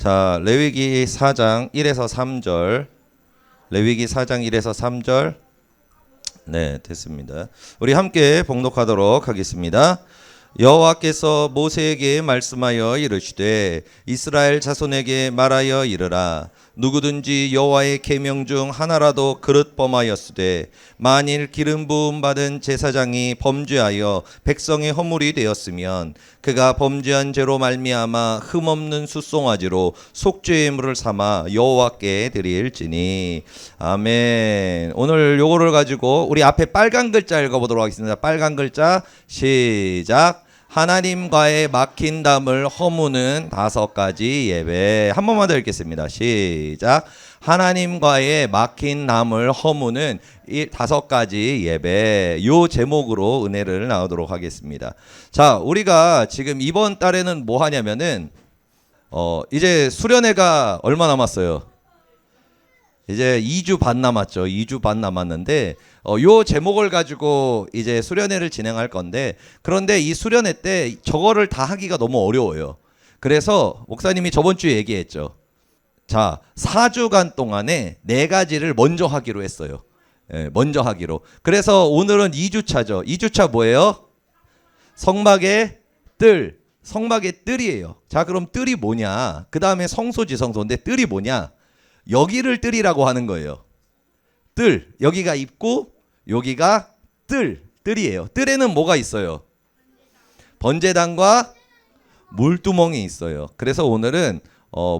자, 레위기 4장 1에서 3절. 레위기 4장 1에서 3절. 네, 됐습니다. 우리 함께 봉독하도록 하겠습니다. 여호와께서 모세에게 말씀하여 이르시되 이스라엘 자손에게 말하여 이르라. 누구든지 여호와의 계명 중 하나라도 그릇 범하였으되 만일 기름 부음 받은 제사장이 범죄하여 백성의 허물이 되었으면 그가 범죄한 죄로 말미암아 흠없는 숫송아지로 속죄의 물을 삼아 여호와께 드릴지니. 아멘. 오늘 요거를 가지고 우리 앞에 빨간 글자 읽어보도록 하겠습니다. 빨간 글자 시작. 하나님과의 막힌 담을 허무는 5가지 예배. 한 번만 더 읽겠습니다. 시작. 하나님과의 막힌 담을 허무는 5가지 예배. 요 제목으로 은혜를 나누도록 하겠습니다. 자, 우리가 지금 이번 달에는 뭐 하냐면은 이제 수련회가 얼마 남았어요? 이제 2주 반 남았죠. 2주 반 남았는데 요 제목을 가지고 이제 수련회를 진행할 건데, 그런데 이 수련회 때 저거를 다 하기가 너무 어려워요. 그래서 목사님이 저번 주에 얘기했죠. 자, 4주간 동안에 4가지를 먼저 하기로 했어요. 예, 먼저 하기로. 그래서 오늘은 2주차죠. 2주차 뭐예요? 성막의 뜰. 성막의 뜰이에요. 자, 그럼 뜰이 뭐냐? 그 다음에 성소지성소인데 뜰이 뭐냐? 여기를 뜰이라고 하는 거예요. 뜰. 여기가 입구, 여기가 뜰이에요. 뜰에는 뭐가 있어요? 번제단과 물두멍이 있어요. 그래서 오늘은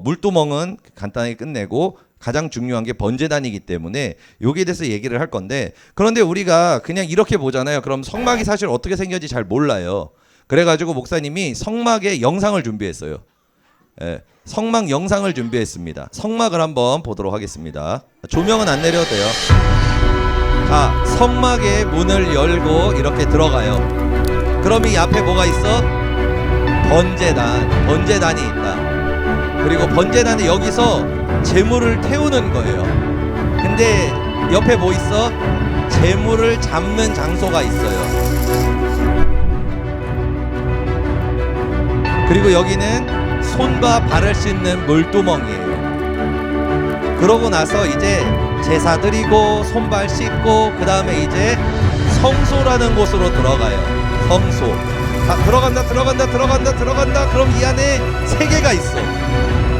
물두멍은 간단하게 끝내고 가장 중요한 게 번제단이기 때문에 여기에 대해서 얘기를 할 건데, 그런데 우리가 그냥 이렇게 보잖아요. 그럼 성막이 사실 어떻게 생겼는지 잘 몰라요. 그래가지고 목사님이 성막의 영상을 준비했어요. 예, 성막 영상을 준비했습니다. 성막을 한번 보도록 하겠습니다. 조명은 안 내려도 돼요. 자, 성막의 문을 열고 이렇게 들어가요. 그럼 이 앞에 뭐가 있어? 번제단이 있다. 그리고 번제단에 여기서 제물을 태우는 거예요. 근데 옆에 뭐 있어? 제물을 잡는 장소가 있어요. 그리고 여기는 손과 발을 씻는 물두멍이에요. 그러고 나서 이제 제사 드리고 손발 씻고 그 다음에 이제 성소라는 곳으로 들어가요. 성소. 자, 들어간다. 그럼 이 안에 3개가 있어.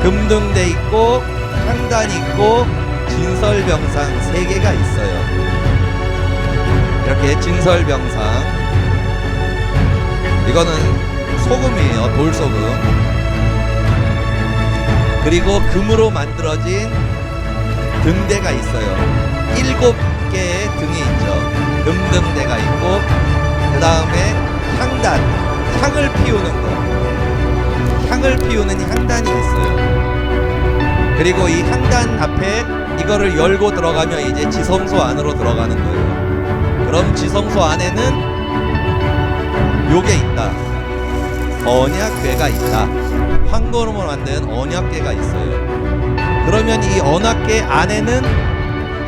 금등대 있고 향단 있고 진설병상 3개가 있어요. 이렇게 진설병상. 이거는 소금이에요. 돌소금. 그리고 금으로 만들어진 등대가 있어요. 7개의 등이 있죠. 금등대가 있고, 그 다음에 향단, 향을 피우는 거. 향을 피우는 향단이 있어요. 그리고 이 향단 앞에 이거를 열고 들어가면 이제 지성소 안으로 들어가는 거예요. 그럼 지성소 안에는 요게 있다. 언약궤가 있다. 황금으로 만든 언약궤가 있어요. 그러면 이 언약궤 안에는,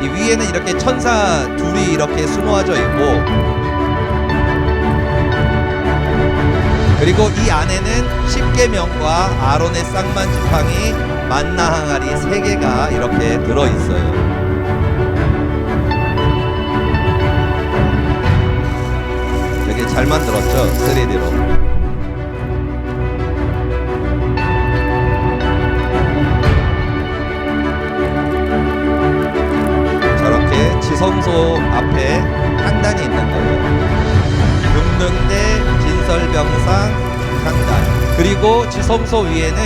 이 위에는 이렇게 천사 둘이 이렇게 수놓아져 있고, 그리고 이 안에는 십계명과 아론의 쌍만 지팡이, 만나 항아리 3개가 이렇게 들어있어요. 되게 잘 만들었죠? 3D로. 지성소 앞에 향단이 있는 거예요. 금등대, 진설병상, 향단. 그리고 지성소 위에는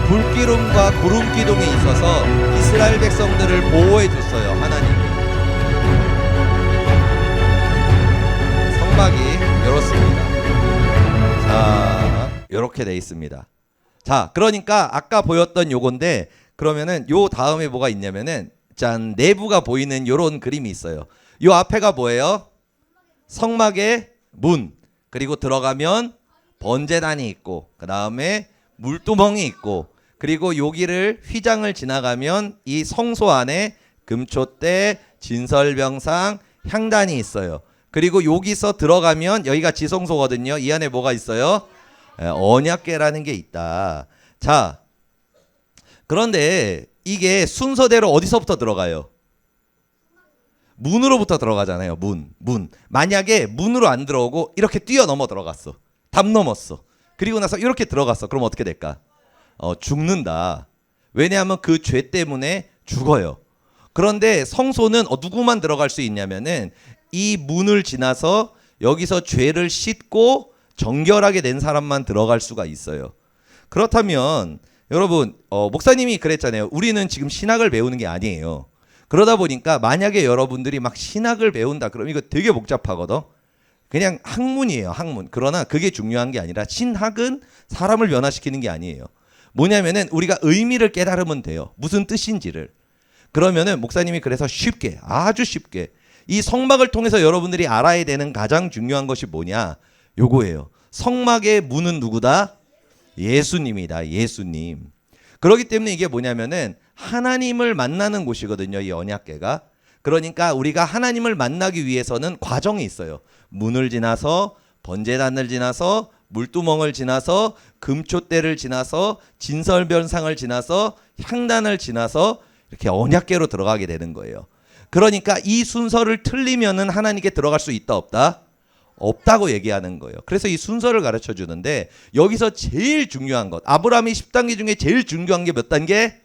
불기둥과 구름기둥이 있어서 이스라엘 백성들을 보호해 줬어요. 하나님이. 성막이 이렇습니다. 자, 이렇게 돼 있습니다. 자, 그러니까 아까 보였던 요건데, 그러면은 요 다음에 뭐가 있냐면은, 짠, 내부가 보이는 요런 그림이 있어요. 요 앞에가 뭐예요? 성막의 문. 그리고 들어가면 번제단이 있고, 그 다음에 물두멍이 있고, 그리고 여기를 휘장을 지나가면 이 성소 안에 금초대, 진설병상, 향단이 있어요. 그리고 여기서 들어가면 여기가 지성소거든요. 이 안에 뭐가 있어요? 언약궤라는 게 있다. 자, 그런데 이게 순서대로 어디서부터 들어가요? 문으로부터 들어가잖아요. 문. 만약에 문으로 안 들어오고 이렇게 뛰어넘어 들어갔어. 담 넘었어. 그리고 나서 이렇게 들어갔어. 그럼 어떻게 될까? 죽는다. 왜냐하면 그 죄 때문에 죽어요. 그런데 성소는 누구만 들어갈 수 있냐면은 이 문을 지나서 여기서 죄를 씻고 정결하게 된 사람만 들어갈 수가 있어요. 그렇다면 여러분 목사님이 그랬잖아요. 우리는 지금 신학을 배우는 게 아니에요. 그러다 보니까 만약에 여러분들이 막 신학을 배운다 그러면 이거 되게 복잡하거든. 그냥 학문이에요. 학문. 그러나 그게 중요한 게 아니라 신학은 사람을 변화시키는 게 아니에요. 뭐냐면은 우리가 의미를 깨달으면 돼요. 무슨 뜻인지를. 그러면은 목사님이 그래서 쉽게 아주 쉽게 이 성막을 통해서 여러분들이 알아야 되는 가장 중요한 것이 뭐냐? 요거예요. 성막의 문은 누구다? 예수님이다. 예수님. 그렇기 때문에 이게 뭐냐면은 하나님을 만나는 곳이거든요. 이 언약궤가. 그러니까 우리가 하나님을 만나기 위해서는 과정이 있어요. 문을 지나서 번제단을 지나서 물두멍을 지나서 금촛대를 지나서 진설변상을 지나서 향단을 지나서 이렇게 언약궤로 들어가게 되는 거예요. 그러니까 이 순서를 틀리면은 하나님께 들어갈 수 있다 없다? 없다고 얘기하는 거예요. 그래서 이 순서를 가르쳐 주는데 여기서 제일 중요한 것 아브라함이 10단계 중에 제일 중요한 게 몇 단계?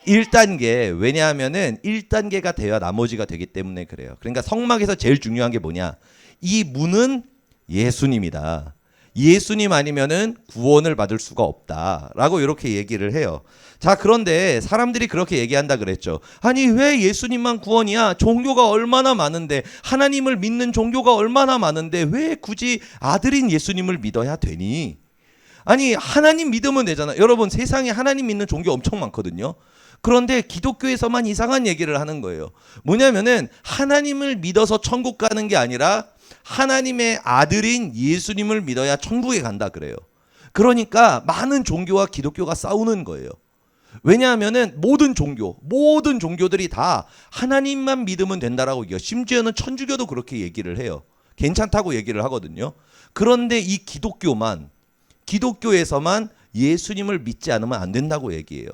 1단계. 왜냐하면은 1단계가 돼야 나머지가 되기 때문에 그래요. 그러니까 성막에서 제일 중요한 게 뭐냐? 이 문은 예수님이다. 예수님 아니면은 구원을 받을 수가 없다라고 이렇게 얘기를 해요. 자, 그런데 사람들이 그렇게 얘기한다 그랬죠. 아니 왜 예수님만 구원이야? 종교가 얼마나 많은데, 하나님을 믿는 종교가 얼마나 많은데 왜 굳이 아들인 예수님을 믿어야 되니? 아니 하나님 믿으면 되잖아. 여러분 세상에 하나님 믿는 종교 엄청 많거든요. 그런데 기독교에서만 이상한 얘기를 하는 거예요. 뭐냐면은 하나님을 믿어서 천국 가는 게 아니라 하나님의 아들인 예수님을 믿어야 천국에 간다 그래요. 그러니까 많은 종교와 기독교가 싸우는 거예요. 왜냐하면은 모든 종교들이 다 하나님만 믿으면 된다라고 얘기해요. 심지어는 천주교도 그렇게 얘기를 해요. 괜찮다고 얘기를 하거든요. 그런데 이 기독교에서만 예수님을 믿지 않으면 안 된다고 얘기해요.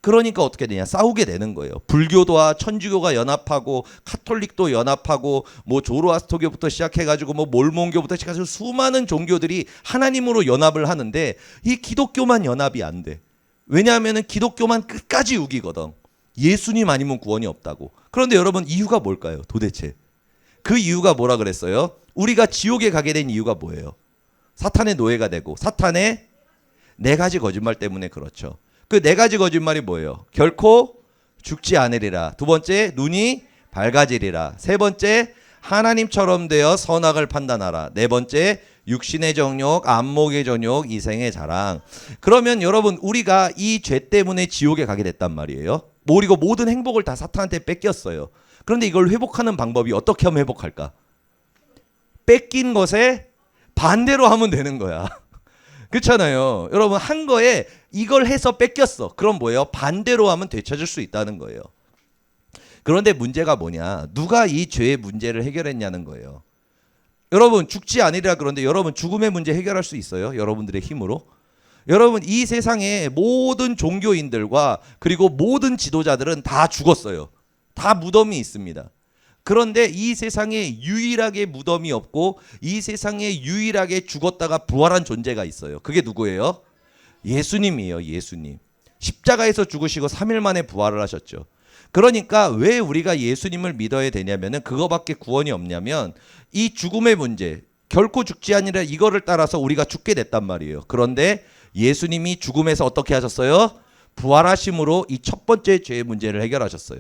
그러니까 어떻게 되냐? 싸우게 되는 거예요. 불교도와 천주교가 연합하고 카톨릭도 연합하고 뭐 조로아스터교부터 시작해가지고 뭐 몰몬교부터 시작해서 수많은 종교들이 하나님으로 연합을 하는데 이 기독교만 연합이 안 돼. 왜냐하면 기독교만 끝까지 우기거든. 예수님 아니면 구원이 없다고. 그런데 여러분 이유가 뭘까요? 도대체 그 이유가 뭐라 그랬어요? 우리가 지옥에 가게 된 이유가 뭐예요? 사탄의 노예가 되고 사탄의 네 가지 거짓말 때문에 그렇죠. 그 네 가지 거짓말이 뭐예요? 결코 죽지 않으리라. 두 번째, 눈이 밝아지리라. 세 번째, 하나님처럼 되어 선악을 판단하라. 네 번째, 육신의 정욕, 안목의 정욕, 이생의 자랑. 그러면 여러분 우리가 이 죄 때문에 지옥에 가게 됐단 말이에요. 그리고 모든 행복을 다 사탄한테 뺏겼어요. 그런데 이걸 회복하는 방법이 어떻게 하면 회복할까? 뺏긴 것에 반대로 하면 되는 거야. 그렇잖아요. 여러분 한 거에 이걸 해서 뺏겼어. 그럼 뭐예요? 반대로 하면 되찾을 수 있다는 거예요. 그런데 문제가 뭐냐? 누가 이 죄의 문제를 해결했냐는 거예요. 여러분 죽지 않으리라 그런데 여러분 죽음의 문제 해결할 수 있어요? 여러분들의 힘으로? 여러분 이 세상의 모든 종교인들과 그리고 모든 지도자들은 다 죽었어요. 다 무덤이 있습니다. 그런데 이 세상에 유일하게 무덤이 없고 이 세상에 유일하게 죽었다가 부활한 존재가 있어요. 그게 누구예요? 예수님이에요. 예수님. 십자가에서 죽으시고 3일 만에 부활을 하셨죠. 그러니까 왜 우리가 예수님을 믿어야 되냐면은 그거밖에 구원이 없냐면 이 죽음의 문제, 결코 죽지 아니라 이거를 따라서 우리가 죽게 됐단 말이에요. 그런데 예수님이 죽음에서 어떻게 하셨어요? 부활하심으로 이 첫 번째 죄의 문제를 해결하셨어요.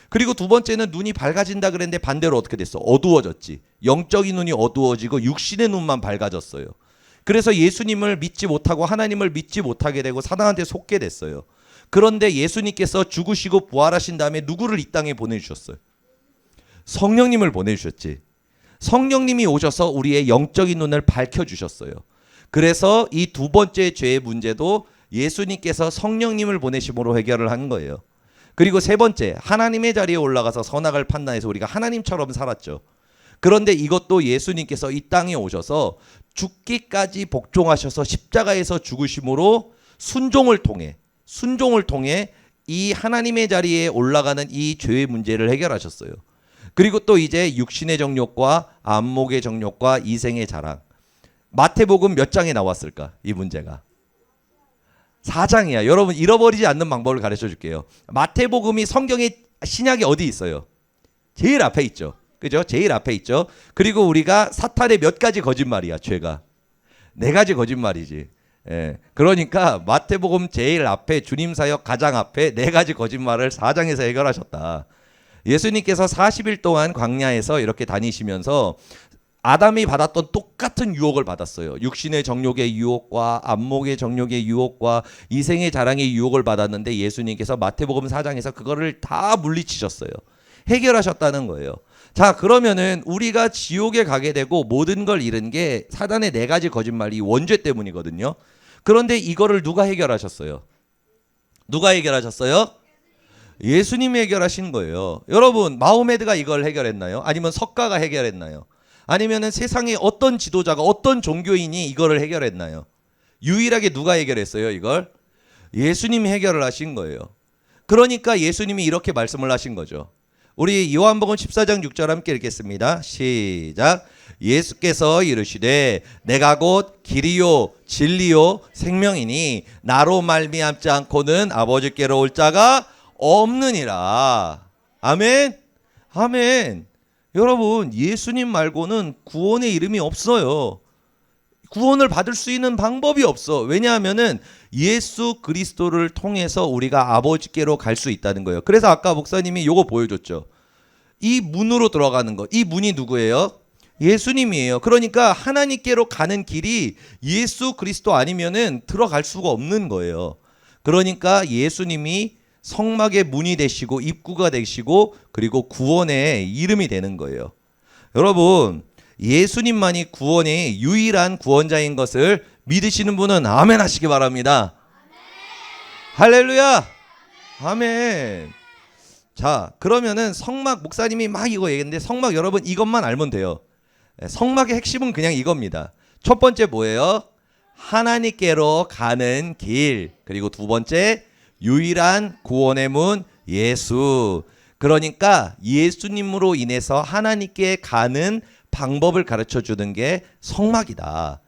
그리고 두 번째는 눈이 밝아진다 그랬는데 반대로 어떻게 됐어? 어두워졌지. 영적인 눈이 어두워지고 육신의 눈만 밝아졌어요. 그래서 예수님을 믿지 못하고 하나님을 믿지 못하게 되고 사단한테 속게 됐어요. 그런데 예수님께서 죽으시고 부활하신 다음에 누구를 이 땅에 보내주셨어요? 성령님을 보내주셨지. 성령님이 오셔서 우리의 영적인 눈을 밝혀주셨어요. 그래서 이 두 번째 죄의 문제도 예수님께서 성령님을 보내심으로 해결을 한 거예요. 그리고 세 번째, 하나님의 자리에 올라가서 선악을 판단해서 우리가 하나님처럼 살았죠. 그런데 이것도 예수님께서 이 땅에 오셔서 죽기까지 복종하셔서 십자가에서 죽으심으로 순종을 통해 순종을 통해 이 하나님의 자리에 올라가는 이 죄의 문제를 해결하셨어요. 그리고 또 이제 육신의 정욕과 안목의 정욕과 이생의 자랑. 마태복음 몇 장에 나왔을까? 이 문제가 4장이야. 여러분 잃어버리지 않는 방법을 가르쳐 줄게요. 마태복음이 성경의 신약에 어디 있어요? 제일 앞에 있죠. 그죠? 제일 앞에 있죠. 그리고 우리가 사탄의 몇 가지 거짓말이야, 죄가. 4가지 거짓말이지. 예. 그러니까 마태복음 제일 앞에, 주님 사역 가장 앞에 4가지 거짓말을 4장에서 해결하셨다. 예수님께서 40일 동안 광야에서 이렇게 다니시면서 아담이 받았던 똑같은 유혹을 받았어요. 육신의 정욕의 유혹과 안목의 정욕의 유혹과 이생의 자랑의 유혹을 받았는데 예수님께서 마태복음 4장에서 그거를 다 물리치셨어요. 해결하셨다는 거예요. 자, 그러면은 우리가 지옥에 가게 되고 모든 걸 잃은 게 사단의 4가지 거짓말이 원죄 때문이거든요. 그런데 이거를 누가 해결하셨어요? 누가 해결하셨어요? 예수님이 해결하신 거예요. 여러분, 마호메드가 이걸 해결했나요? 아니면 석가가 해결했나요? 아니면은 세상에 어떤 지도자가, 어떤 종교인이 이거를 해결했나요? 유일하게 누가 해결했어요, 이걸? 예수님이 해결을 하신 거예요. 그러니까 예수님이 이렇게 말씀을 하신 거죠. 우리 요한복음 14장 6절 함께 읽겠습니다. 시작. 예수께서 이르시되 내가 곧 길이요 진리요 생명이니 나로 말미암지 않고는 아버지께로 올 자가 없느니라. 아멘. 아멘. 여러분, 예수님 말고는 구원의 이름이 없어요. 구원을 받을 수 있는 방법이 없어. 왜냐하면은 예수 그리스도를 통해서 우리가 아버지께로 갈 수 있다는 거예요. 그래서 아까 목사님이 요거 보여줬죠. 이 문으로 들어가는 거. 이 문이 누구예요? 예수님이에요. 그러니까 하나님께로 가는 길이 예수 그리스도 아니면은 들어갈 수가 없는 거예요. 그러니까 예수님이 성막의 문이 되시고 입구가 되시고 그리고 구원의 이름이 되는 거예요. 여러분, 예수님만이 구원의 유일한 구원자인 것을 믿으시는 분은 아멘 하시기 바랍니다. 할렐루야. 아멘. 자, 그러면은 성막, 목사님이 막 이거 얘기했는데 성막, 여러분 이것만 알면 돼요. 성막의 핵심은 그냥 이겁니다. 첫 번째 뭐예요? 하나님께로 가는 길. 그리고 두 번째, 유일한 구원의 문 예수. 그러니까 예수님으로 인해서 하나님께 가는 방법을 가르쳐 주는 게 성막이다.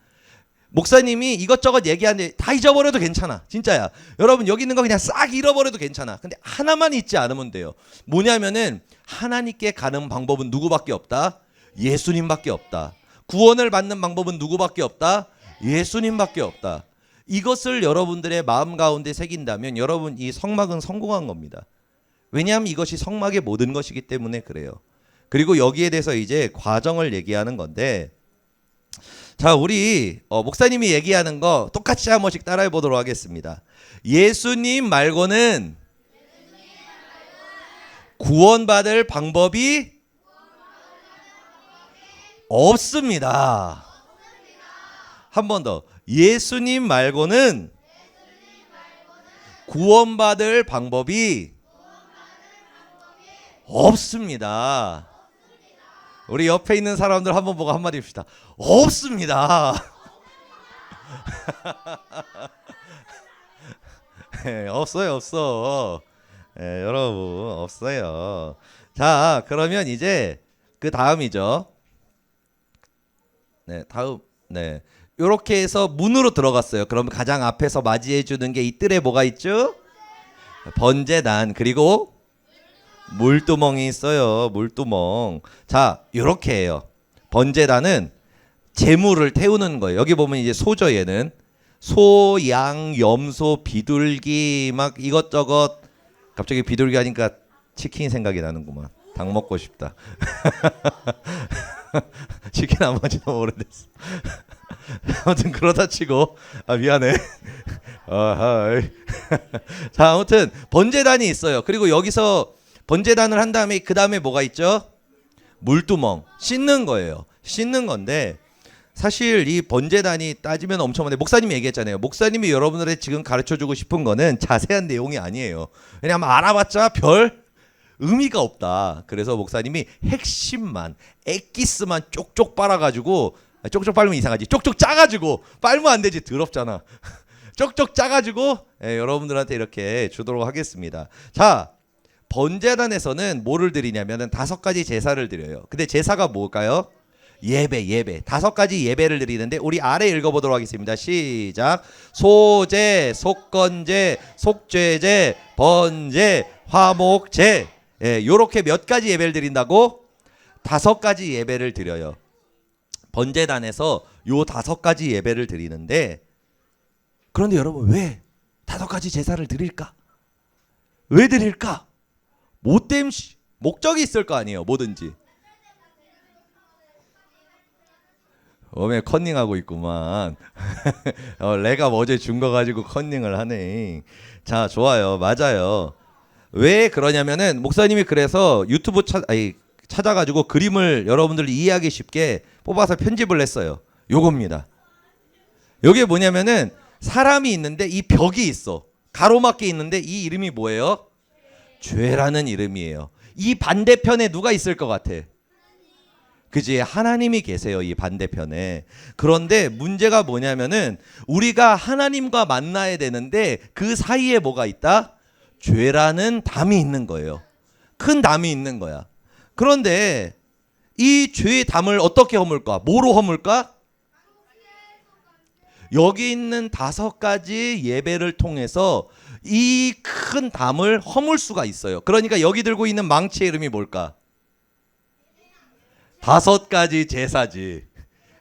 목사님이 이것저것 얘기하는데 다 잊어버려도 괜찮아. 진짜야. 여러분, 여기 있는 거 그냥 싹 잃어버려도 괜찮아. 근데 하나만 잊지 않으면 돼요. 뭐냐면은 하나님께 가는 방법은 누구밖에 없다? 예수님밖에 없다. 구원을 받는 방법은 누구밖에 없다? 예수님밖에 없다. 이것을 여러분들의 마음 가운데 새긴다면 여러분, 이 성막은 성공한 겁니다. 왜냐하면 이것이 성막의 모든 것이기 때문에 그래요. 그리고 여기에 대해서 이제 과정을 얘기하는 건데, 자, 우리 목사님이 얘기하는 거 똑같이 한 번씩 따라해 보도록 하겠습니다. 예수님 말고는 구원받을 방법이 없습니다. 한 번 더. 예수님 말고는 구원받을 방법이 없습니다. 우리 옆에 있는 사람들 한번 보고 한마디 합시다. 없습니다. 네, 없어요, 없어. 네, 여러분, 없어요. 자, 그러면 이제 그 다음이죠. 네, 다음. 네. 요렇게 해서 문으로 들어갔어요. 그럼 가장 앞에서 맞이해 주는 게 이 뜰에 뭐가 있죠? 번제단. 그리고 물두멍이 있어요. 물두멍. 자, 요렇게 해요. 번제단은 제물을 태우는 거예요. 여기 보면 이제 소죠, 얘는. 소, 양, 염소, 비둘기 막 이것저것. 갑자기 비둘기 하니까 치킨이 생각이 나는구만. 닭 먹고 싶다. 치킨 안 먹은 지 너무 오래됐어. 아무튼 그러다 치고, 아, 미안해. 자, 아무튼 번제단이 있어요. 그리고 여기서 번제단을 한 다음에 그 다음에 뭐가 있죠? 물두멍. 씻는 거예요. 씻는 건데 사실 이 번제단이 따지면 엄청 많은데 목사님이 얘기했잖아요. 목사님이 여러분들의 지금 가르쳐주고 싶은 거는 자세한 내용이 아니에요. 왜냐하면 알아봤자 별 의미가 없다. 그래서 목사님이 핵심만, 엑기스만 쪽쪽 빨아가지고, 쪽쪽 빨면 이상하지. 쪽쪽 짜가지고 빨면 안 되지. 더럽잖아. 쪽쪽 짜가지고 여러분들한테 이렇게 주도록 하겠습니다. 자, 번제단에서는 뭐를 드리냐면은 5가지 제사를 드려요. 근데 제사가 뭘까요? 예배. 5가지 예배를 드리는데 우리 아래 읽어보도록 하겠습니다. 시작. 소제, 속건제, 속죄제, 번제, 화목제. 요렇게 몇 가지 예배를 드린다고? 5가지 예배를 드려요. 번제단에서 요 5가지 예배를 드리는데, 그런데 여러분 왜 5가지 제사를 드릴까? 왜 드릴까? 못됨 목적이 있을 거 아니에요. 뭐든지. 왜 컨닝하고 있구만. 내가 어제 준 거 가지고 컨닝을 하네. 자, 좋아요. 맞아요. 왜 그러냐면은 목사님이 그래서 유튜브 찾아가지고 그림을 여러분들 이해하기 쉽게 뽑아서 편집을 했어요. 요겁니다. 요게 뭐냐면은 사람이 있는데 이 벽이 있어. 가로막게 있는데 이 이름이 뭐예요? 죄라는 이름이에요. 이 반대편에 누가 있을 것 같아? 그지? 하나님이 계세요. 이 반대편에. 그런데 문제가 뭐냐면은 우리가 하나님과 만나야 되는데 그 사이에 뭐가 있다? 죄라는 담이 있는 거예요. 큰 담이 있는 거야. 그런데 이 죄의 담을 어떻게 허물까? 뭐로 허물까? 여기 있는 5가지 예배를 통해서 이 큰 담을 허물 수가 있어요. 그러니까 여기 들고 있는 망치의 이름이 뭘까? 5가지 제사지.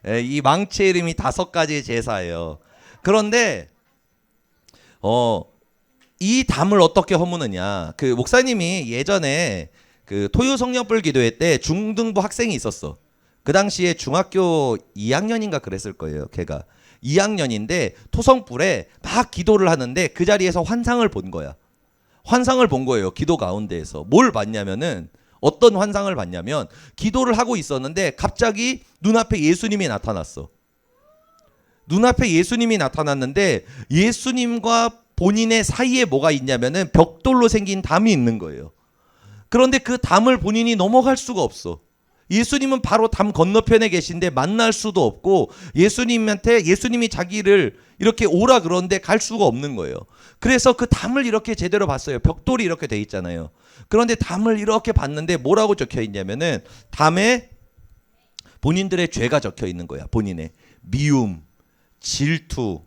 이 망치의 이름이 5가지 제사예요. 그런데 이 담을 어떻게 허무느냐? 그 목사님이 예전에 그 토요 성령불 기도회 때 중등부 학생이 있었어. 그 당시에 중학교 2학년인가 그랬을 거예요. 걔가 2학년인데 토성불에 막 기도를 하는데 그 자리에서 환상을 본 거야. 환상을 본 거예요. 기도 가운데에서. 뭘 봤냐면은, 어떤 환상을 봤냐면, 기도를 하고 있었는데 갑자기 눈앞에 예수님이 나타났어. 눈앞에 예수님이 나타났는데 예수님과 본인의 사이에 뭐가 있냐면은 벽돌로 생긴 담이 있는 거예요. 그런데 그 담을 본인이 넘어갈 수가 없어. 예수님은 바로 담 건너편에 계신데 만날 수도 없고, 예수님이 자기를 이렇게 오라 그러는데 갈 수가 없는 거예요. 그래서 그 담을 이렇게 제대로 봤어요. 벽돌이 이렇게 돼 있잖아요. 그런데 담을 이렇게 봤는데 뭐라고 적혀 있냐면은 담에 본인들의 죄가 적혀 있는 거야. 본인의 미움, 질투,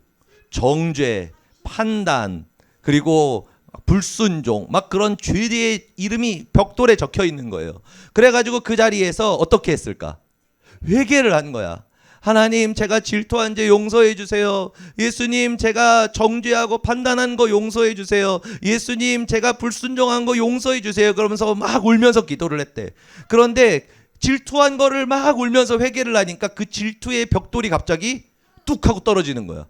정죄, 판단, 그리고 불순종, 막 그런 죄의 이름이 벽돌에 적혀 있는 거예요. 그래가지고 그 자리에서 어떻게 했을까? 회개를 한 거야. 하나님, 제가 질투한 죄 용서해 주세요. 예수님, 제가 정죄하고 판단한 거 용서해 주세요. 예수님, 제가 불순종한 거 용서해 주세요. 그러면서 막 울면서 기도를 했대. 그런데 질투한 거를 막 울면서 회개를 하니까 그 질투의 벽돌이 갑자기 뚝 하고 떨어지는 거야.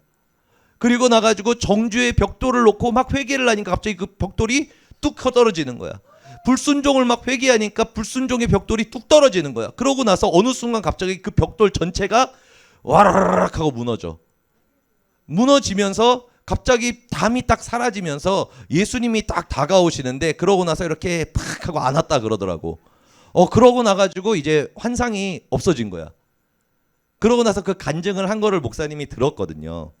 그리고 나가지고 정죄의 벽돌을 놓고 막 회개를 하니까 갑자기 그 벽돌이 뚝 떨어지는 거야. 불순종을 막 회개하니까 불순종의 벽돌이 뚝 떨어지는 거야. 그러고 나서 어느 순간 갑자기 그 벽돌 전체가 와라락 하고 무너져. 무너지면서 갑자기 담이 딱 사라지면서 예수님이 딱 다가오시는데, 그러고 나서 이렇게 팍 하고 안았다 그러더라고. 그러고 나가지고 이제 환상이 없어진 거야. 그러고 나서 그 간증을 한 거를 목사님이 들었거든요.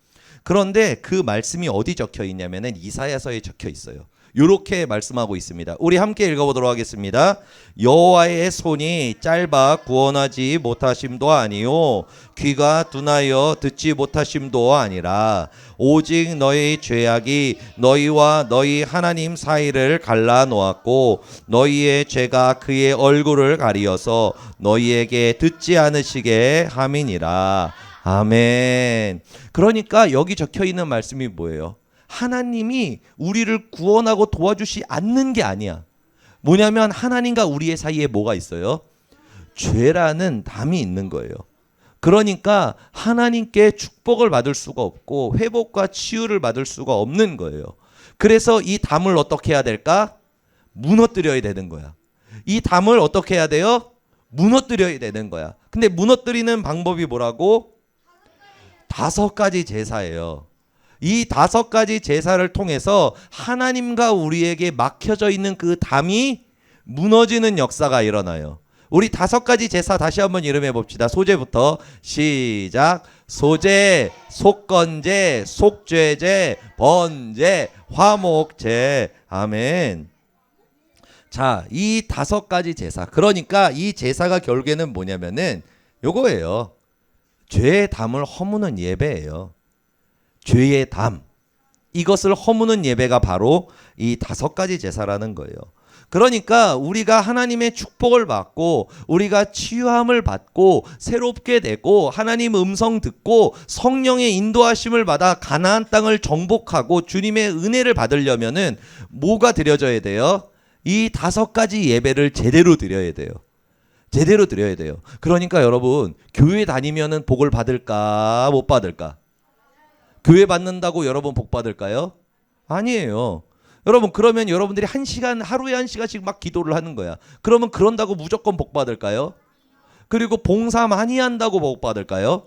그런데 그 말씀이 어디 적혀 있냐면은 이사야서에 적혀 있어요. 이렇게 말씀하고 있습니다. 우리 함께 읽어보도록 하겠습니다. 여호와의 손이 짧아 구원하지 못하심도 아니요 귀가 둔하여 듣지 못하심도 아니라 오직 너희 죄악이 너희와 너희 하나님 사이를 갈라 놓았고 너희의 죄가 그의 얼굴을 가리어서 너희에게 듣지 않으시게 함이니라. 아멘. 그러니까 여기 적혀 있는 말씀이 뭐예요? 하나님이 우리를 구원하고 도와주시 않는 게 아니야. 뭐냐면 하나님과 우리의 사이에 뭐가 있어요? 죄라는 담이 있는 거예요. 그러니까 하나님께 축복을 받을 수가 없고 회복과 치유를 받을 수가 없는 거예요. 그래서 이 담을 어떻게 해야 될까? 무너뜨려야 되는 거야. 이 담을 어떻게 해야 돼요? 무너뜨려야 되는 거야. 근데 무너뜨리는 방법이 뭐라고? 5가지 제사예요. 이 5가지 제사를 통해서 하나님과 우리에게 막혀져 있는 그 담이 무너지는 역사가 일어나요. 우리 5가지 제사 다시 한번 이름해 봅시다. 소제부터 시작. 소제, 속건제, 속죄제, 번제, 화목제. 아멘. 자, 이 5가지 제사. 그러니까 이 제사가 결국에는 뭐냐면은 요거예요. 죄의 담을 허무는 예배예요. 죄의 담. 이것을 허무는 예배가 바로 이 5가지 제사라는 거예요. 그러니까 우리가 하나님의 축복을 받고 우리가 치유함을 받고 새롭게 되고 하나님 음성 듣고 성령의 인도하심을 받아 가나안 땅을 정복하고 주님의 은혜를 받으려면은 뭐가 드려져야 돼요? 이 5가지 예배를 제대로 드려야 돼요. 제대로 드려야 돼요. 그러니까 여러분, 교회 다니면은 복을 받을까 못 받을까? 교회 받는다고 여러분 복 받을까요? 아니에요. 여러분, 그러면 여러분들이 하루에 1시간씩 막 기도를 하는 거야. 그러면 그런다고 무조건 복 받을까요? 그리고 봉사 많이 한다고 복 받을까요?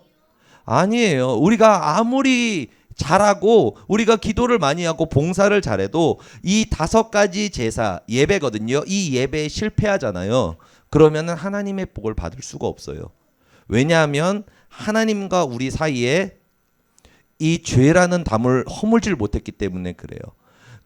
아니에요. 우리가 아무리 잘하고 우리가 기도를 많이 하고 봉사를 잘해도 이 5가지 제사 예배거든요. 이 예배에 실패하잖아요. 그러면 하나님의 복을 받을 수가 없어요. 왜냐하면 하나님과 우리 사이에 이 죄라는 담을 허물질 못했기 때문에 그래요.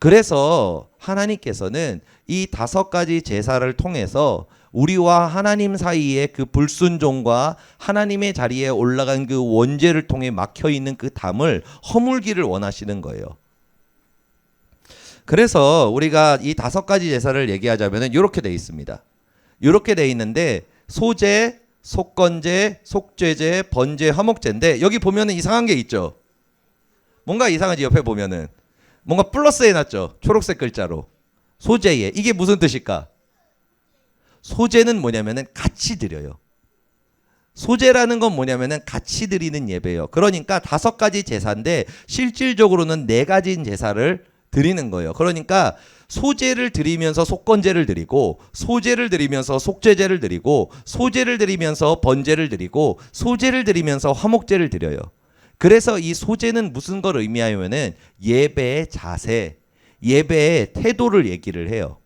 그래서 하나님께서는 이 5가지 제사를 통해서 우리와 하나님 사이에 그 불순종과 하나님의 자리에 올라간 그 원죄를 통해 막혀있는 그 담을 허물기를 원하시는 거예요. 그래서 우리가 이 5가지 제사를 얘기하자면 이렇게 돼 있습니다. 이렇게 돼 있는데 소제, 속건제, 속죄제, 번제, 화목제인데 여기 보면은 이상한 게 있죠. 뭔가 이상하지. 옆에 보면은 뭔가 플러스 해놨죠. 초록색 글자로. 소제에. 이게 무슨 뜻일까? 소제는 뭐냐면은 같이 드려요. 소제라는 건 뭐냐면은 같이 드리는 예배예요. 그러니까 5가지 제사인데 실질적으로는 4가지 제사를 드리는 거예요. 그러니까 소제를 드리면서 속건제를 드리고 소제를 드리면서 속죄제를 드리고 소제를 드리면서 번제를 드리고 소제를 드리면서 화목제를 드려요. 그래서 이 소제는 무슨 걸 의미하냐면은 예배의 자세, 예배의 태도를 얘기를 해요.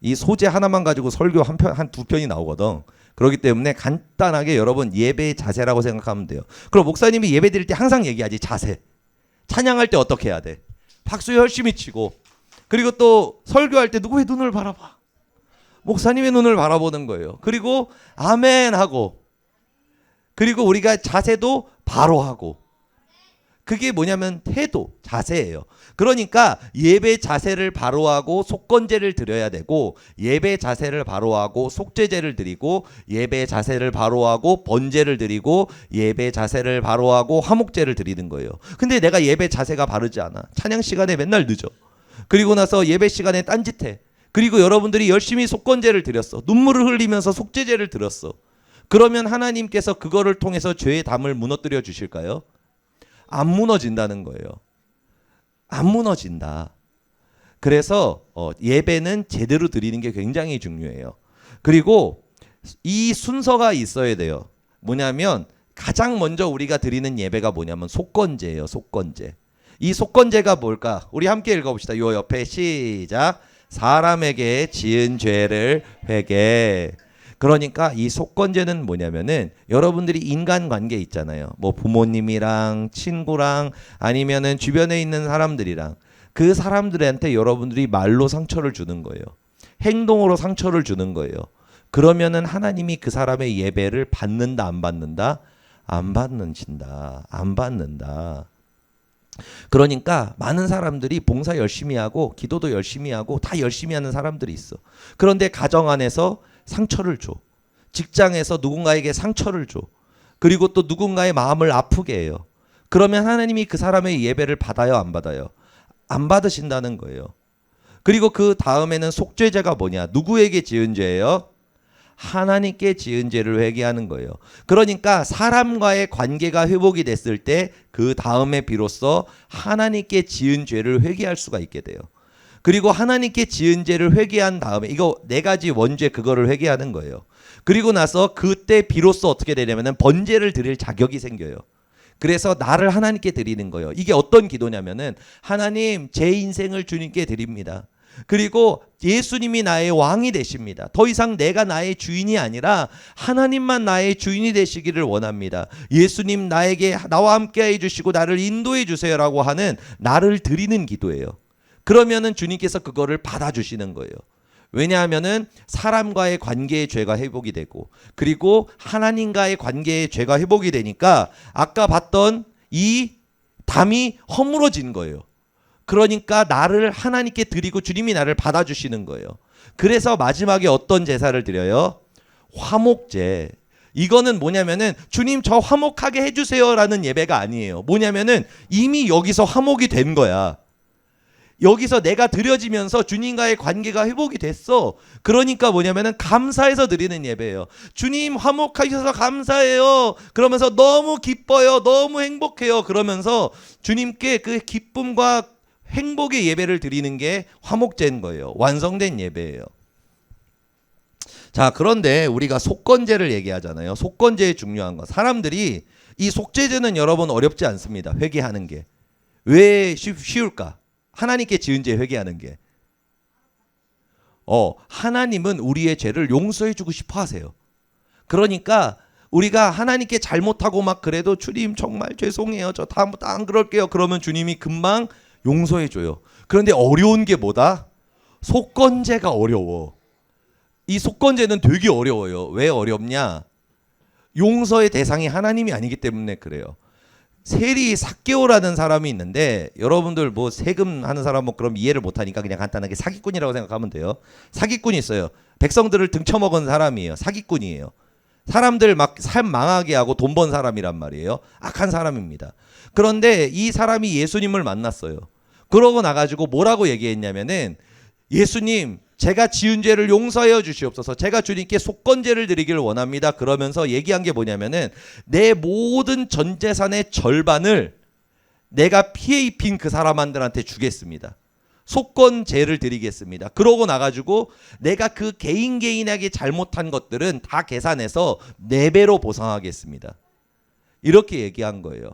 이 소제 하나만 가지고 설교 한 2편이 나오거든. 그렇기 때문에 간단하게 여러분 예배의 자세라고 생각하면 돼요. 그럼 목사님이 예배 드릴 때 항상 얘기하지. 자세. 찬양할 때 어떻게 해야 돼? 박수 열심히 치고, 그리고 또 설교할 때 누구의 눈을 바라봐? 목사님의 눈을 바라보는 거예요. 그리고 아멘 하고, 그리고 우리가 자세도 바로 하고. 그게 뭐냐면 태도, 자세예요. 그러니까 예배 자세를 바로 하고 속건제를 드려야 되고, 예배 자세를 바로 하고 속죄제를 드리고, 예배 자세를 바로 하고 번제를 드리고, 예배 자세를 바로 하고 화목제를 드리는 거예요. 근데 내가 예배 자세가 바르지 않아. 찬양 시간에 맨날 늦어. 그리고 나서 예배 시간에 딴짓해. 그리고 여러분들이 열심히 속건제를 드렸어. 눈물을 흘리면서 속죄제를 드렸어. 그러면 하나님께서 그거를 통해서 죄의 담을 무너뜨려 주실까요? 안 무너진다는 거예요. 안 무너진다. 그래서 예배는 제대로 드리는 게 굉장히 중요해요. 그리고 이 순서가 있어야 돼요. 뭐냐면 가장 먼저 우리가 드리는 예배가 뭐냐면 속건제예요. 속건제. 이 속건제가 뭘까? 우리 함께 읽어봅시다. 요 옆에 시작. 사람에게 지은 죄를 회개. 그러니까 이 속건제는 뭐냐면은 여러분들이 인간관계 있잖아요. 뭐 부모님이랑 친구랑 아니면은 주변에 있는 사람들이랑, 그 사람들한테 여러분들이 말로 상처를 주는 거예요. 행동으로 상처를 주는 거예요. 그러면은 하나님이 그 사람의 예배를 받는다 안 받는다? 안 받는다. 안 받는다. 그러니까 많은 사람들이 봉사 열심히 하고 기도도 열심히 하고 다 열심히 하는 사람들이 있어. 그런데 가정 안에서 상처를 줘. 직장에서 누군가에게 상처를 줘. 그리고 또 누군가의 마음을 아프게 해요. 그러면 하나님이 그 사람의 예배를 받아요, 안 받아요? 안 받으신다는 거예요. 그리고 그 다음에는 속죄제가 뭐냐? 누구에게 지은 죄예요? 하나님께 지은 죄를 회개하는 거예요. 그러니까 사람과의 관계가 회복이 됐을 때 그 다음에 비로소 하나님께 지은 죄를 회개할 수가 있게 돼요. 그리고 하나님께 지은 죄를 회개한 다음에 이거 4가지 원죄 그거를 회개하는 거예요. 그리고 나서 그때 비로소 어떻게 되냐면은 번제를 드릴 자격이 생겨요. 그래서 나를 하나님께 드리는 거예요. 이게 어떤 기도냐면은 하나님 제 인생을 주님께 드립니다. 그리고 예수님이 나의 왕이 되십니다. 더 이상 내가 나의 주인이 아니라 하나님만 나의 주인이 되시기를 원합니다. 예수님 나와 함께 해주시고 나를 인도해 주세요라고 하는 나를 드리는 기도예요. 그러면은 주님께서 그거를 받아주시는 거예요. 왜냐하면은 사람과의 관계의 죄가 회복이 되고, 그리고 하나님과의 관계의 죄가 회복이 되니까 아까 봤던 이 담이 허물어진 거예요. 그러니까 나를 하나님께 드리고 주님이 나를 받아주시는 거예요. 그래서 마지막에 어떤 제사를 드려요? 화목제. 이거는 뭐냐면은 주님 저 화목하게 해주세요라는 예배가 아니에요. 뭐냐면은 이미 여기서 화목이 된 거야. 여기서 내가 드려지면서 주님과의 관계가 회복이 됐어. 그러니까 뭐냐면은 감사해서 드리는 예배예요. 주님 화목하셔서 감사해요. 그러면서 너무 기뻐요. 너무 행복해요. 그러면서 주님께 그 기쁨과 행복의 예배를 드리는 게 화목제인 거예요. 완성된 예배예요. 자, 그런데 우리가 속건제를 얘기하잖아요. 속건제의 중요한 거. 사람들이 이 속죄제는 여러분 어렵지 않습니다. 회개하는 게. 왜 쉬울까? 하나님께 지은 죄 회개하는 게. 하나님은 우리의 죄를 용서해 주고 싶어 하세요. 그러니까 우리가 하나님께 잘못하고 막 그래도 주님 정말 죄송해요. 저 다음부터 안 그럴게요. 그러면 주님이 금방 용서해 줘요. 그런데 어려운 게 뭐다? 속건제가 어려워. 이 속건제는 되게 어려워요. 왜 어렵냐? 용서의 대상이 하나님이 아니기 때문에 그래요. 세리 삭개오라는 사람이 있는데, 여러분들 뭐 세금 하는 사람 뭐 그럼 이해를 못하니까 그냥 간단하게 사기꾼이라고 생각하면 돼요. 사기꾼이 있어요. 백성들을 등쳐먹은 사람이에요. 사기꾼이에요. 사람들 막 삶 망하게 하고 돈 번 사람이란 말이에요. 악한 사람입니다. 그런데 이 사람이 예수님을 만났어요. 그러고 나가지고 뭐라고 얘기했냐면은, 예수님 제가 지은 죄를 용서하여 주시옵소서. 제가 주님께 속건제를 드리기를 원합니다. 그러면서 얘기한 게 뭐냐면은, 내 모든 전 재산의 절반을 내가 피해 입힌 그 사람들한테 주겠습니다. 속건제를 드리겠습니다. 그러고 나가지고 내가 그 개인에게 잘못한 것들은 다 계산해서 4배로 보상하겠습니다. 이렇게 얘기한 거예요.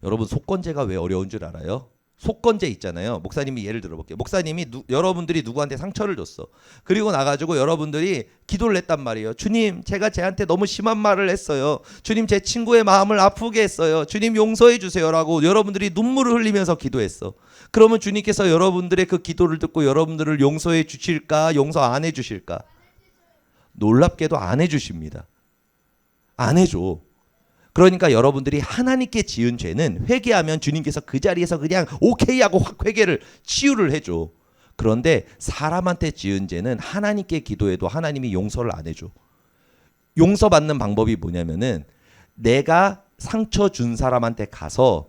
여러분, 속건제가 왜 어려운 줄 알아요? 속건제 있잖아요. 목사님이 예를 들어볼게요. 목사님이 여러분들이 누구한테 상처를 줬어. 그리고 나가지고 여러분들이 기도를 했단 말이에요. 주님, 제가 쟤한테 너무 심한 말을 했어요. 주님, 제 친구의 마음을 아프게 했어요. 주님 용서해 주세요라고 여러분들이 눈물을 흘리면서 기도했어. 그러면 주님께서 여러분들의 그 기도를 듣고 여러분들을 용서해 주실까? 용서 안 해 주실까? 놀랍게도 안 해 주십니다. 안 해줘. 그러니까 여러분들이 하나님께 지은 죄는 회개하면 주님께서 그 자리에서 그냥 오케이 하고 확 회개를 치유를 해줘. 그런데 사람한테 지은 죄는 하나님께 기도해도 하나님이 용서를 안 해줘. 용서받는 방법이 뭐냐면은, 내가 상처 준 사람한테 가서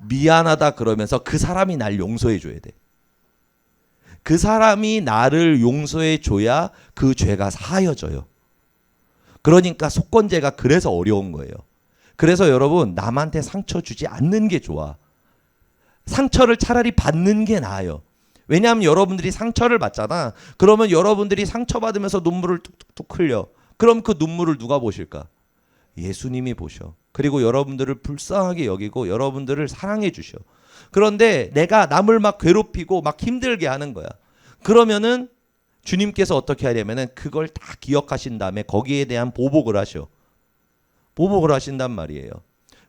미안하다 그러면서 그 사람이 날 용서해 줘야 돼. 그 사람이 나를 용서해 줘야 그 죄가 사하여져요. 그러니까 속건제가 그래서 어려운 거예요. 그래서 여러분, 남한테 상처 주지 않는 게 좋아. 상처를 차라리 받는 게 나아요. 왜냐하면 여러분들이 상처를 받잖아. 그러면 여러분들이 상처받으면서 눈물을 툭툭툭 흘려. 그럼 그 눈물을 누가 보실까? 예수님이 보셔. 그리고 여러분들을 불쌍하게 여기고 여러분들을 사랑해 주셔. 그런데 내가 남을 막 괴롭히고 막 힘들게 하는 거야. 그러면은 주님께서 어떻게 하냐면은 그걸 다 기억하신 다음에 거기에 대한 보복을 하셔. 보복을 하신단 말이에요.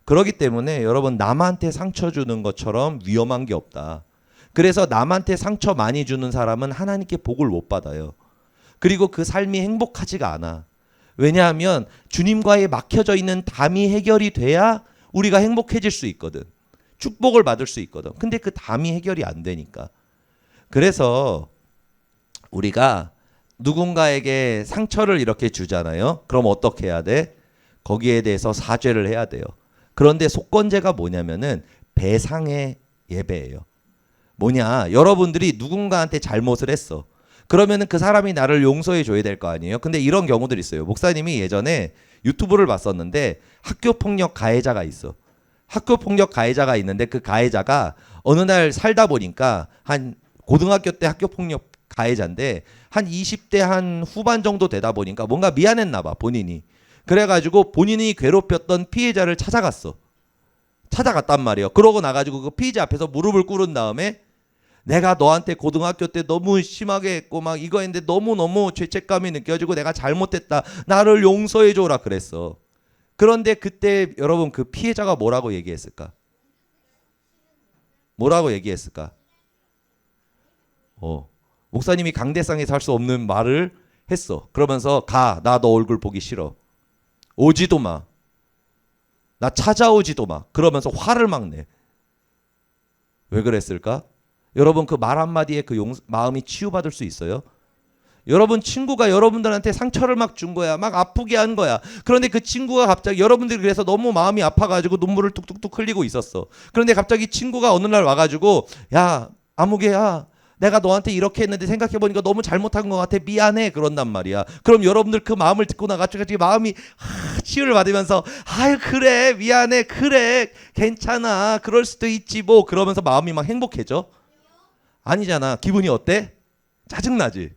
그렇기 때문에 여러분, 남한테 상처 주는 것처럼 위험한 게 없다. 그래서 남한테 상처 많이 주는 사람은 하나님께 복을 못 받아요. 그리고 그 삶이 행복하지가 않아. 왜냐하면 주님과의 막혀져 있는 담이 해결이 돼야 우리가 행복해질 수 있거든. 축복을 받을 수 있거든. 근데 그 담이 해결이 안 되니까. 그래서 우리가 누군가에게 상처를 이렇게 주잖아요. 그럼 어떻게 해야 돼? 거기에 대해서 사죄를 해야 돼요. 그런데 속건제가 뭐냐면은 배상의 예배예요. 뭐냐? 여러분들이 누군가한테 잘못을 했어. 그러면은 그 사람이 나를 용서해 줘야 될 거 아니에요. 근데 이런 경우들이 있어요. 목사님이 예전에 유튜브를 봤었는데, 학교폭력 가해자가 있어. 학교폭력 가해자가 있는데 그 가해자가 어느 날 살다 보니까, 한 고등학교 때 학교폭력 가해자인데 한 20대 한 후반 정도 되다 보니까 뭔가 미안했나 봐, 본인이. 그래가지고 본인이 괴롭혔던 피해자를 찾아갔단 말이에요. 그러고 나가지고 그 피해자 앞에서 무릎을 꿇은 다음에 내가 너한테 고등학교 때 너무 심하게 했고 막 이거 했는데 너무너무 죄책감이 느껴지고 내가 잘못했다. 나를 용서해 줘라 그랬어. 그런데 그때 여러분 그 피해자가 뭐라고 얘기했을까? 뭐라고 얘기했을까? 목사님이 강대상에서 할 수 없는 말을 했어. 그러면서 가, 나 너 얼굴 보기 싫어. 오지도 마. 나 찾아오지도 마. 그러면서 화를 막 내. 왜 그랬을까? 여러분 그 말 한마디에 그 마음이 치유받을 수 있어요? 여러분 친구가 여러분들한테 상처를 막 준 거야. 막 아프게 한 거야. 그런데 그 친구가 갑자기 여러분들이 그래서 너무 마음이 아파가지고 눈물을 뚝뚝뚝 흘리고 있었어. 그런데 갑자기 친구가 어느 날 와가지고 야 아무개야 내가 너한테 이렇게 했는데 생각해보니까 너무 잘못한 것 같아. 미안해. 그런단 말이야. 그럼 여러분들 그 마음을 듣고 나가지고 마음이 치유를 받으면서 아유 그래 미안해 그래 괜찮아 그럴 수도 있지 뭐 그러면서 마음이 막 행복해져? 아니잖아. 기분이 어때? 짜증나지?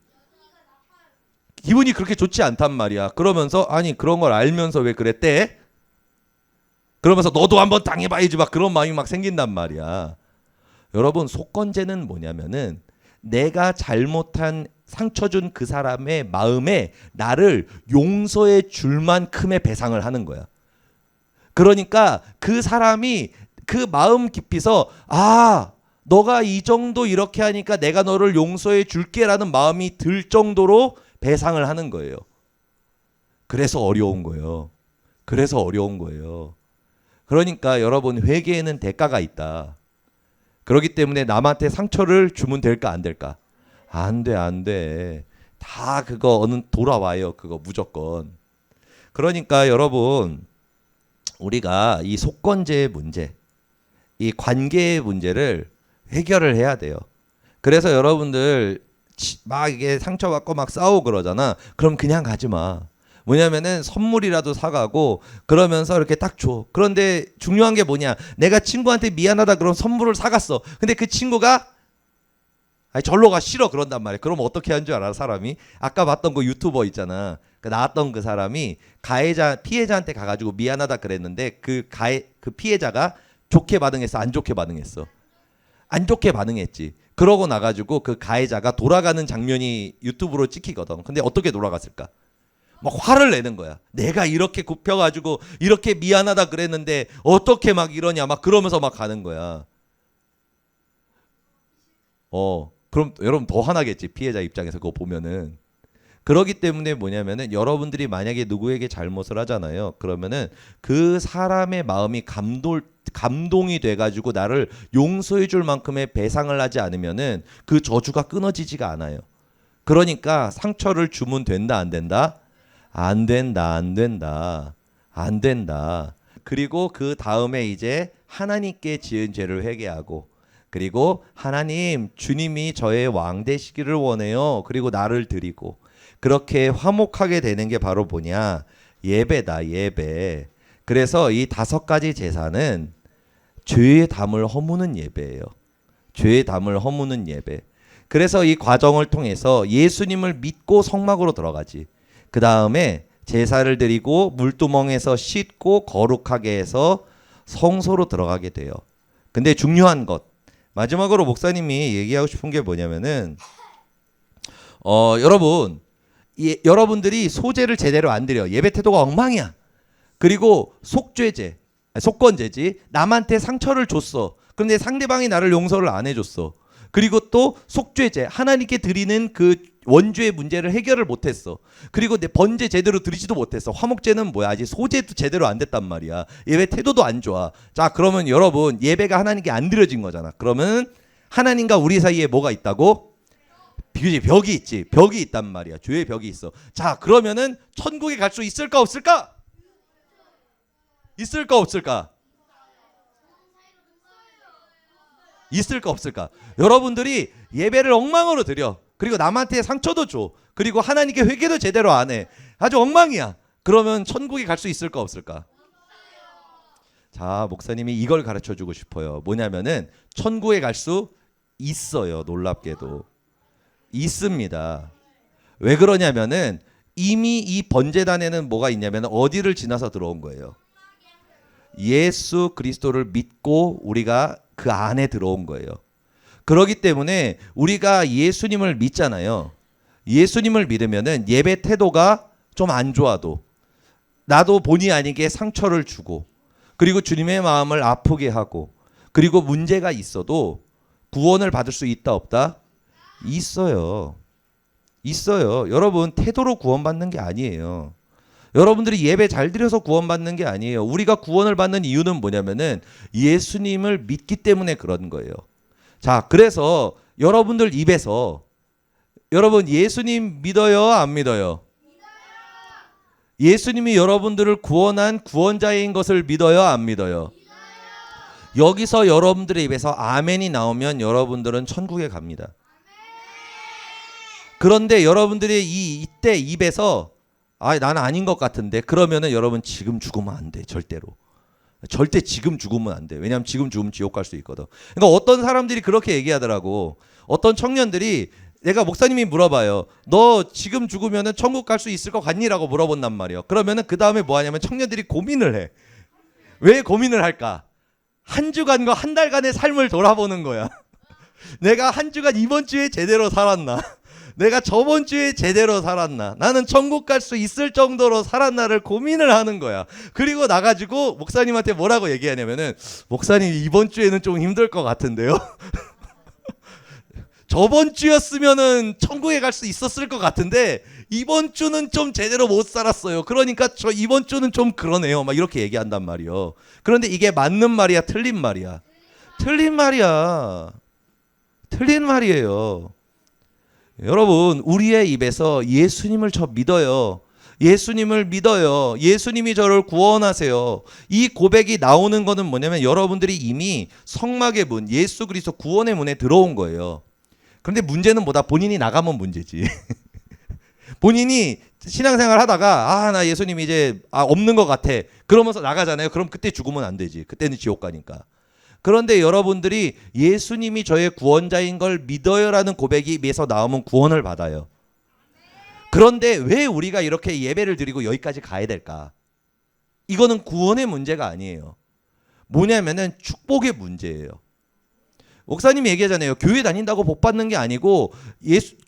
기분이 그렇게 좋지 않단 말이야. 그러면서 아니 그런 걸 알면서 왜 그랬대? 그러면서 너도 한번 당해봐야지 막 그런 마음이 막 생긴단 말이야. 여러분 속건제는 뭐냐면은 내가 잘못한 상처 준 그 사람의 마음에 나를 용서해 줄 만큼의 배상을 하는 거야. 그러니까 그 사람이 그 마음 깊이서 아 너가 이 정도 이렇게 하니까 내가 너를 용서해 줄게라는 마음이 들 정도로 배상을 하는 거예요. 그래서 어려운 거예요. 그래서 어려운 거예요. 그러니까 여러분 회개에는 대가가 있다. 그렇기 때문에 남한테 상처를 주면 될까 안 될까? 안 돼, 안 돼. 다 그거 어느 돌아와요. 그거 무조건. 그러니까 여러분 우리가 이 속건제의 문제, 이 관계의 문제를 해결을 해야 돼요. 그래서 여러분들 막 이게 상처받고 막 싸우고 그러잖아. 그럼 그냥 가지 마. 뭐냐면은 선물이라도 사가고 그러면서 이렇게 딱 줘. 그런데 중요한 게 뭐냐? 내가 친구한테 미안하다 그럼 선물을 사갔어. 근데 그 친구가 아니 절로 가 싫어 그런단 말이야. 그럼 어떻게 한 줄 알아 사람이? 아까 봤던 그 유튜버 있잖아. 그 나왔던 그 사람이 피해자한테 가가지고 미안하다 그랬는데 그 피해자가 좋게 반응했어? 안 좋게 반응했어? 안 좋게 반응했지. 그러고 나가지고 그 가해자가 돌아가는 장면이 유튜브로 찍히거든. 근데 어떻게 돌아갔을까? 막 화를 내는 거야. 내가 이렇게 굽혀가지고 이렇게 미안하다 그랬는데 어떻게 막 이러냐 막 그러면서 막 가는 거야. 그럼 여러분 더 화나겠지. 피해자 입장에서 그거 보면은. 그러기 때문에 뭐냐면은 여러분들이 만약에 누구에게 잘못을 하잖아요. 그러면은 그 사람의 마음이 감동이 돼가지고 나를 용서해 줄 만큼의 배상을 하지 않으면은 그 저주가 끊어지지가 않아요. 그러니까 상처를 주면 된다 안 된다? 안 된다 안 된다 안 된다. 그리고 그 다음에 이제 하나님께 지은 죄를 회개하고 그리고 하나님 주님이 저의 왕 되시기를 원해요. 그리고 나를 드리고 그렇게 화목하게 되는 게 바로 뭐냐? 예배다 예배. 그래서 이 5가지 제사는 죄의 담을 허무는 예배예요. 죄의 담을 허무는 예배. 그래서 이 과정을 통해서 예수님을 믿고 성막으로 들어가지. 그 다음에 제사를 드리고 물두멍에서 씻고 거룩하게 해서 성소로 들어가게 돼요. 근데 중요한 것 마지막으로 목사님이 얘기하고 싶은 게 뭐냐면은 여러분 여러분들이 소제를 제대로 안 드려. 예배 태도가 엉망이야. 그리고 속건제지. 남한테 상처를 줬어. 그런데 상대방이 나를 용서를 안 해줬어. 그리고 또 속죄제 하나님께 드리는 그 원죄의 문제를 해결을 못했어. 그리고 내 번제 제대로 드리지도 못했어. 화목제는 뭐야? 아직 소제도 제대로 안 됐단 말이야. 예배 태도도 안 좋아. 자 그러면 여러분 예배가 하나님께 안 드려진 거잖아. 그러면 하나님과 우리 사이에 뭐가 있다고? 벽이 있지. 벽이 있단 말이야. 죄의 벽이 있어. 자 그러면은 천국에 갈 수 있을까 없을까? 있을까 없을까? 있을까 없을까? 여러분들이 예배를 엉망으로 드려. 그리고 남한테 상처도 줘. 그리고 하나님께 회개도 제대로 안 해. 아주 엉망이야. 그러면 천국에 갈 수 있을까 없을까? 자, 목사님이 이걸 가르쳐 주고 싶어요. 뭐냐면은 천국에 갈 수 있어요. 놀랍게도. 있습니다. 왜 그러냐면은 이미 이 번제단에는 뭐가 있냐면 어디를 지나서 들어온 거예요. 예수 그리스도를 믿고 우리가 그 안에 들어온 거예요. 그렇기 때문에 우리가 예수님을 믿잖아요. 예수님을 믿으면은 예배 태도가 좀 안 좋아도 나도 본의 아니게 상처를 주고 그리고 주님의 마음을 아프게 하고 그리고 문제가 있어도 구원을 받을 수 있다 없다? 있어요. 있어요. 여러분 태도로 구원받는 게 아니에요. 여러분들이 예배 잘 드려서 구원받는 게 아니에요. 우리가 구원을 받는 이유는 뭐냐면은 예수님을 믿기 때문에 그런 거예요. 자, 그래서 여러분들 입에서 여러분 예수님 믿어요? 안 믿어요? 예수님이 여러분들을 구원한 구원자인 것을 믿어요? 안 믿어요? 여기서 여러분들의 입에서 아멘이 나오면 여러분들은 천국에 갑니다. 그런데 여러분들이 이때 입에서 나는 아닌 것 같은데 그러면은 여러분 지금 죽으면 안 돼. 절대로. 절대 지금 죽으면 안 돼. 왜냐하면 지금 죽으면 지옥 갈 수 있거든. 그러니까 어떤 사람들이 그렇게 얘기하더라고. 어떤 청년들이 내가 목사님이 물어봐요. 너 지금 죽으면은 천국 갈 수 있을 것 같니라고 물어본단 말이에요. 그러면은 그 다음에 뭐 하냐면 청년들이 고민을 해. 왜 고민을 할까? 한 주간과 한 달간의 삶을 돌아보는 거야. 내가 한 주간 이번 주에 제대로 살았나? 내가 저번 주에 제대로 살았나? 나는 천국 갈 수 있을 정도로 살았나를 고민을 하는 거야. 그리고 나가지고 목사님한테 뭐라고 얘기하냐면은 목사님 이번 주에는 좀 힘들 것 같은데요. 저번 주였으면은 천국에 갈 수 있었을 것 같은데 이번 주는 좀 제대로 못 살았어요. 그러니까 저 이번 주는 좀 그러네요. 막 이렇게 얘기한단 말이요. 그런데 이게 맞는 말이야, 틀린 말이야? 틀린 말이야. 틀린 말이에요. 여러분, 우리의 입에서 예수님을 저 믿어요. 예수님을 믿어요. 예수님이 저를 구원하세요. 이 고백이 나오는 거는 뭐냐면 여러분들이 이미 성막의 문, 예수 그리스도 구원의 문에 들어온 거예요. 그런데 문제는 뭐다? 본인이 나가면 문제지. 본인이 신앙생활 하다가 나 예수님 이제 없는 것 같아. 그러면서 나가잖아요. 그럼 그때 죽으면 안 되지. 그때는 지옥 가니까. 그런데 여러분들이 예수님이 저의 구원자인 걸 믿어요라는 고백이 입에서 나오면 구원을 받아요. 그런데 왜 우리가 이렇게 예배를 드리고 여기까지 가야 될까? 이거는 구원의 문제가 아니에요. 뭐냐면은 축복의 문제예요. 목사님이 얘기하잖아요. 교회 다닌다고 복 받는 게 아니고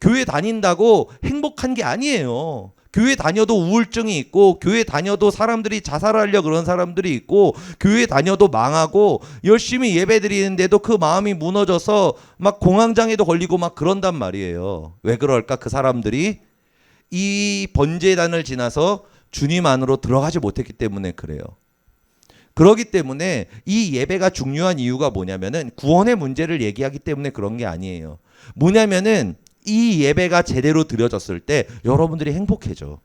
교회 다닌다고 행복한 게 아니에요. 교회 다녀도 우울증이 있고 교회 다녀도 사람들이 자살하려 그런 사람들이 있고 교회 다녀도 망하고 열심히 예배 드리는데도 그 마음이 무너져서 막 공황장애도 걸리고 막 그런단 말이에요. 왜 그럴까? 그 사람들이 이 번제단을 지나서 주님 안으로 들어가지 못했기 때문에 그래요. 그렇기 때문에 이 예배가 중요한 이유가 뭐냐면은 구원의 문제를 얘기하기 때문에 그런 게 아니에요. 뭐냐면은 이 예배가 제대로 드려졌을 때 여러분들이 행복해져.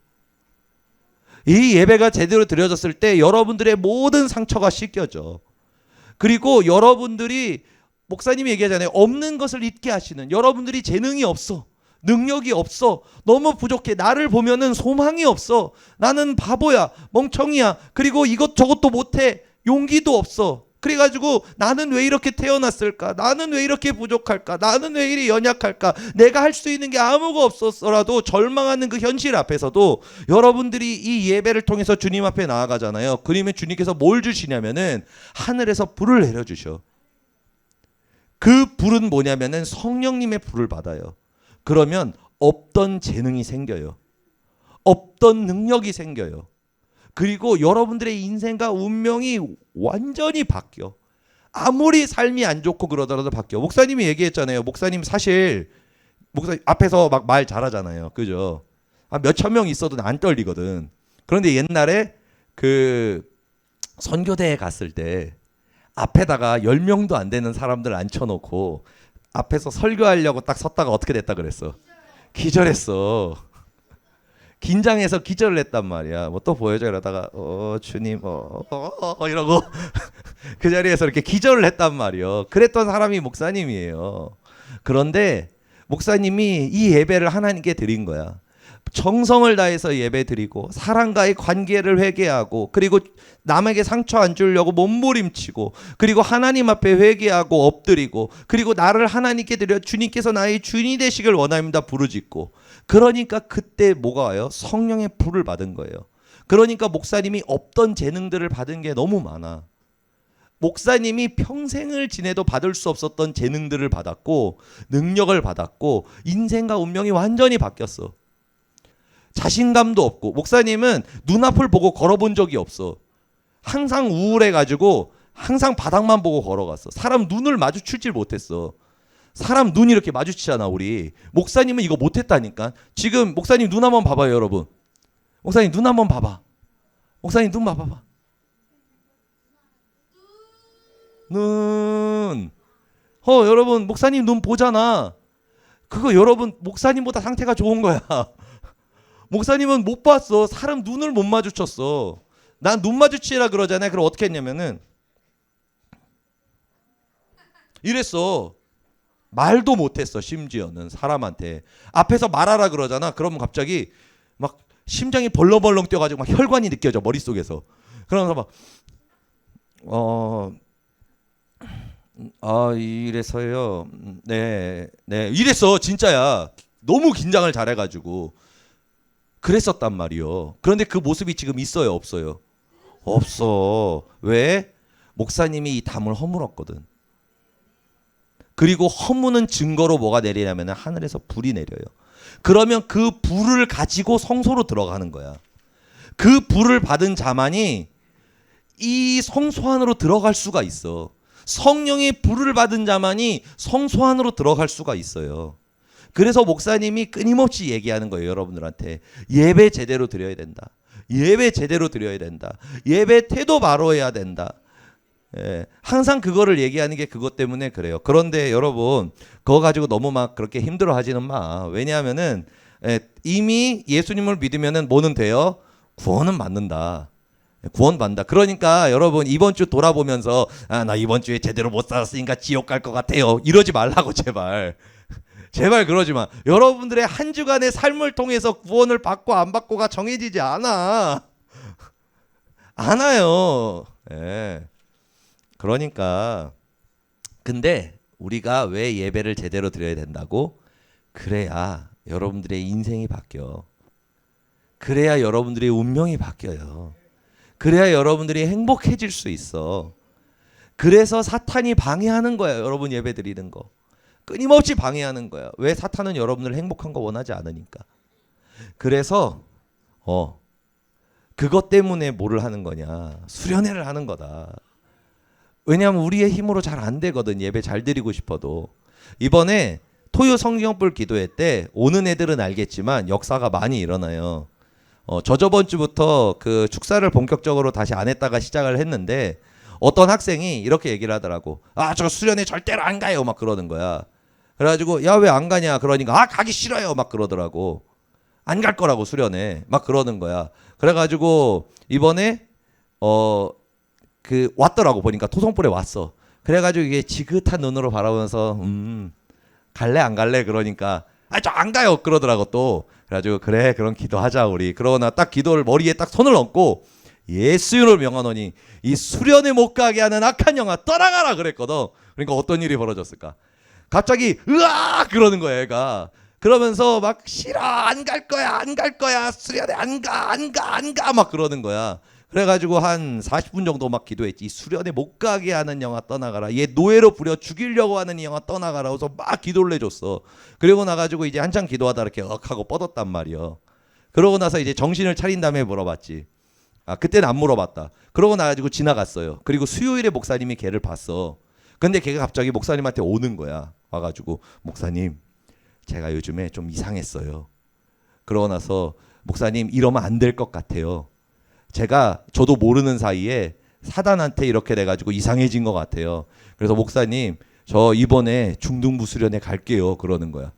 이 예배가 제대로 드려졌을 때 여러분들의 모든 상처가 씻겨져. 그리고 여러분들이 목사님이 얘기하잖아요. 없는 것을 잊게 하시는, 여러분들이 재능이 없어. 능력이 없어. 너무 부족해. 나를 보면은 소망이 없어. 나는 바보야. 멍청이야. 그리고 이것저것도 못해. 용기도 없어. 그래가지고 나는 왜 이렇게 태어났을까? 나는 왜 이렇게 부족할까? 나는 왜 이리 연약할까? 내가 할 수 있는 게 아무것도 없었어라도 절망하는 그 현실 앞에서도 여러분들이 이 예배를 통해서 주님 앞에 나아가잖아요. 그러면 주님께서 뭘 주시냐면은 하늘에서 불을 내려주셔. 그 불은 뭐냐면은 성령님의 불을 받아요. 그러면 없던 재능이 생겨요. 없던 능력이 생겨요. 그리고 여러분들의 인생과 운명이 완전히 바뀌어. 아무리 삶이 안 좋고 그러더라도 바뀌어. 목사님이 얘기했잖아요. 목사님 사실 목사 앞에서 막 말 잘하잖아요. 그죠? 몇천 명 있어도 안 떨리거든. 그런데 옛날에 그 선교대에 갔을 때 앞에다가 10명도 안 되는 사람들 앉혀놓고 앞에서 설교하려고 딱 섰다가 어떻게 됐다 그랬어? 기절했어. 긴장해서 기절을 했단 말이야. 뭐 또 보여줘 이러다가 주님 이러고 그 자리에서 이렇게 기절을 했단 말이요. 그랬던 사람이 목사님이에요. 그런데 목사님이 이 예배를 하나님께 드린 거야. 정성을 다해서 예배 드리고 사람과의 관계를 회개하고 그리고 남에게 상처 안 주려고 몸부림치고 그리고 하나님 앞에 회개하고 엎드리고 그리고 나를 하나님께 드려 주님께서 나의 주인이 되시길 원합니다 부르짖고 그러니까 그때 뭐가 와요? 성령의 불을 받은 거예요. 그러니까 목사님이 없던 재능들을 받은 게 너무 많아. 목사님이 평생을 지내도 받을 수 없었던 재능들을 받았고 능력을 받았고 인생과 운명이 완전히 바뀌었어. 자신감도 없고 목사님은 눈앞을 보고 걸어본 적이 없어. 항상 우울해가지고 항상 바닥만 보고 걸어갔어. 사람 눈을 마주칠 줄 못했어. 사람 눈 이렇게 마주치잖아 우리. 목사님은 이거 못했다니까. 지금 목사님 눈 한번 봐봐요 여러분. 목사님 눈 한번 봐봐. 목사님 눈 봐봐. 눈. 여러분 목사님 눈 보잖아. 그거 여러분 목사님보다 상태가 좋은 거야. 목사님은 못 봤어. 사람 눈을 못 마주쳤어. 난 눈 마주치라 그러잖아요. 그럼 어떻게 했냐면은 이랬어. 말도 못했어. 심지어는 사람한테 앞에서 말하라 그러잖아. 그러면 갑자기 막 심장이 벌렁벌렁 뛰어가지고 막 혈관이 느껴져 머릿속에서. 그러면서 막 이래서요. 네 이랬어. 진짜야. 너무 긴장을 잘해가지고 그랬었단 말이요. 그런데 그 모습이 지금 있어요 없어요? 없어. 왜? 목사님이 이 담을 허물었거든. 그리고 허무는 증거로 뭐가 내리냐면 하늘에서 불이 내려요. 그러면 그 불을 가지고 성소로 들어가는 거야. 그 불을 받은 자만이 이 성소 안으로 들어갈 수가 있어. 성령의 불을 받은 자만이 성소 안으로 들어갈 수가 있어요. 그래서 목사님이 끊임없이 얘기하는 거예요. 여러분들한테 예배 제대로 드려야 된다. 예배 제대로 드려야 된다. 예배 태도 바로 해야 된다. 항상 그거를 얘기하는 게 그것 때문에 그래요. 그런데 여러분 그거 가지고 너무 막 그렇게 힘들어 하지는 마. 왜냐하면은 이미 예수님을 믿으면은 뭐는 돼요? 구원은 받는다. 구원 받는다. 그러니까 여러분 이번 주 돌아보면서 나 이번 주에 제대로 못 살았으니까 지옥 갈 것 같아요. 이러지 말라고 제발. 제발 그러지 마. 여러분들의 한 주간의 삶을 통해서 구원을 받고 안 받고가 정해지지 않아요. 그러니까 근데 우리가 왜 예배를 제대로 드려야 된다고? 그래야 여러분들의 인생이 바뀌어. 그래야 여러분들의 운명이 바뀌어요. 그래야 여러분들이 행복해질 수 있어. 그래서 사탄이 방해하는 거야. 여러분 예배 드리는 거. 끊임없이 방해하는 거야. 왜? 사탄은 여러분들 행복한 거 원하지 않으니까. 그래서 그것 때문에 뭐를 하는 거냐? 수련회를 하는 거다. 왜냐하면 우리의 힘으로 잘 안 되거든. 예배 잘 드리고 싶어도. 이번에 토요 성경불 기도회 때 오는 애들은 알겠지만 역사가 많이 일어나요. 저번 주부터 그 축사를 본격적으로 다시 안 했다가 시작을 했는데 어떤 학생이 이렇게 얘기를 하더라고. 저 수련회 절대로 안 가요. 막 그러는 거야. 그래가지고 야 왜 안 가냐 그러니까 가기 싫어요. 막 그러더라고. 안 갈 거라고 수련회. 막 그러는 거야. 그래가지고 이번에 왔더라고. 보니까 토성불에 왔어. 그래가지고 이게 지긋한 눈으로 바라보면서 갈래 안 갈래 그러니까 저 안 가요 그러더라고 또. 그래가지고 그래 그럼 기도하자 우리. 그러고 딱 기도를 머리에 딱 손을 얹고 예수 이름으로 명하노니 이 수련회 못 가게 하는 악한 영아 떠나가라 그랬거든. 그러니까 어떤 일이 벌어졌을까? 갑자기 으아 그러는 거야 얘가. 그러면서 막 싫어 안 갈 거야 수련회 안 가 막 그러는 거야. 그래가지고 한 40분 정도 막 기도했지. 수련회 못 가게 하는 영아 떠나가라. 얘 노예로 부려 죽이려고 하는 이 영아 떠나가라. 그래서 막 기도를 해줬어. 그리고 나가지고 이제 한참 기도하다 이렇게 하고 뻗었단 말이야. 그러고 나서 이제 정신을 차린 다음에 물어봤지. 그때는 안 물어봤다. 그러고 나가지고 지나갔어요. 그리고 수요일에 목사님이 걔를 봤어. 근데 걔가 갑자기 목사님한테 오는 거야. 와가지고 목사님 제가 요즘에 좀 이상했어요. 그러고 나서 목사님 이러면 안 될 것 같아요. 저도 모르는 사이에 사단한테 이렇게 돼가지고 이상해진 것 같아요. 그래서 목사님 저 이번에 중등부 수련회 갈게요. 그러는 거야.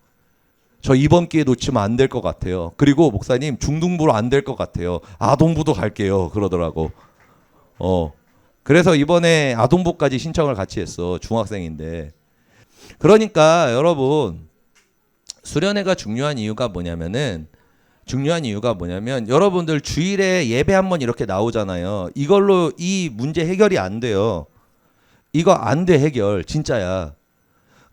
저 이번 기회 놓치면 안 될 것 같아요. 그리고 목사님 중등부로 안 될 것 같아요. 아동부도 갈게요. 그러더라고. 그래서 이번에 아동부까지 신청을 같이 했어. 중학생인데. 그러니까 여러분 수련회가 중요한 이유가 뭐냐면 여러분들 주일에 예배 한번 이렇게 나오잖아요. 이걸로 이 문제 해결이 안 돼요. 이거 안 돼 해결 진짜야.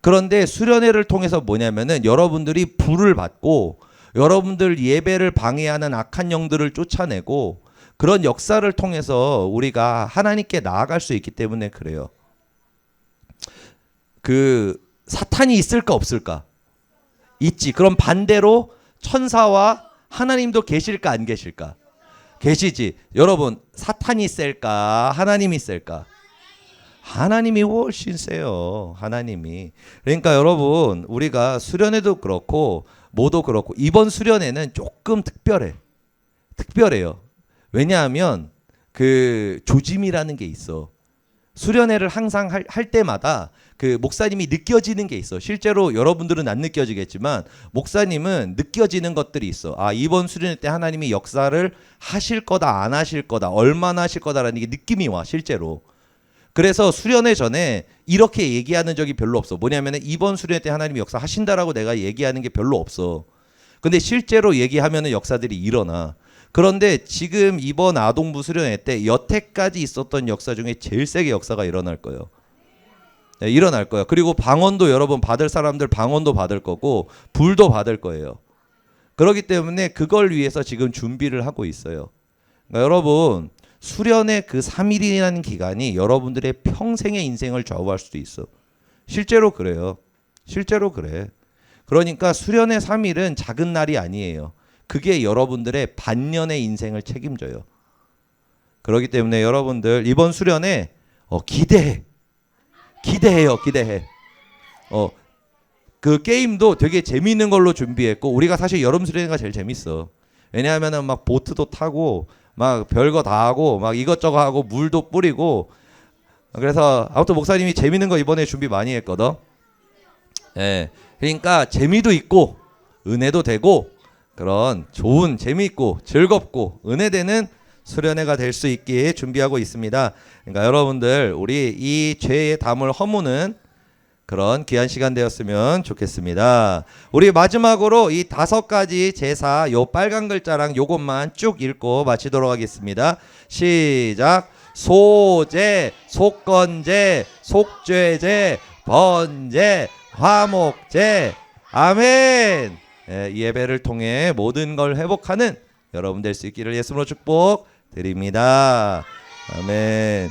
그런데 수련회를 통해서 뭐냐면은 여러분들이 불을 받고 여러분들 예배를 방해하는 악한 영들을 쫓아내고 그런 역사를 통해서 우리가 하나님께 나아갈 수 있기 때문에 그래요. 그 사탄이 있을까 없을까? 있지. 그럼 반대로 천사와 하나님도 계실까 안 계실까? 계시지. 여러분, 사탄이 셀까 하나님이 셀까? 하나님이 훨씬 세요. 하나님이. 그러니까 여러분, 우리가 수련회도 그렇고 뭐도 그렇고 이번 수련회는 조금 특별해요. 왜냐하면 그 조짐이라는 게 있어. 수련회를 항상 할 때마다 그 목사님이 느껴지는 게 있어. 실제로 여러분들은 안 느껴지겠지만 목사님은 느껴지는 것들이 있어. 아, 이번 수련회 때 하나님이 역사를 하실 거다 안 하실 거다 얼마나 하실 거다라는 게 느낌이 와 실제로. 그래서 수련회 전에 이렇게 얘기하는 적이 별로 없어. 뭐냐면 이번 수련회 때 하나님이 역사 하신다라고 내가 얘기하는 게 별로 없어. 근데 실제로 얘기하면은 역사들이 일어나. 그런데 지금 이번 아동부 수련회 때 여태까지 있었던 역사 중에 제일 세게 역사가 일어날 거예요. 네, 일어날 거예요. 그리고 방언도 여러분 받을 사람들 방언도 받을 거고 불도 받을 거예요. 그렇기 때문에 그걸 위해서 지금 준비를 하고 있어요. 그러니까 여러분 수련의 그 3일이라는 기간이 여러분들의 평생의 인생을 좌우할 수도 있어. 실제로 그래요. 실제로 그래. 그러니까 수련의 3일은 작은 날이 아니에요. 그게 여러분들의 반년의 인생을 책임져요. 그렇기 때문에 여러분들 이번 수련에 기대해요. 그 게임도 되게 재미있는 걸로 준비했고 우리가 사실 여름 수련회가 제일 재밌어. 왜냐하면은 막 보트도 타고 막 별거 다 하고 막 이것저것 하고 물도 뿌리고 그래서 아무튼 목사님이 재밌는 거 이번에 준비 많이 했거든. 예. 그러니까 재미도 있고 은혜도 되고 그런 좋은 재미있고 즐겁고 은혜되는 수련회가 될 수 있게 준비하고 있습니다. 그러니까 여러분들 우리 이 죄의 담을 허무는 그런 귀한 시간 되었으면 좋겠습니다. 우리 마지막으로 이 5가지 제사 요 빨간 글자랑 요것만 쭉 읽고 마치도록 하겠습니다. 시작. 소제, 속건제, 속죄제, 번제, 화목제. 아멘. 이 예배를 통해 모든 걸 회복하는 여러분 될 수 있기를 예수님으로 축복드립니다. 아멘.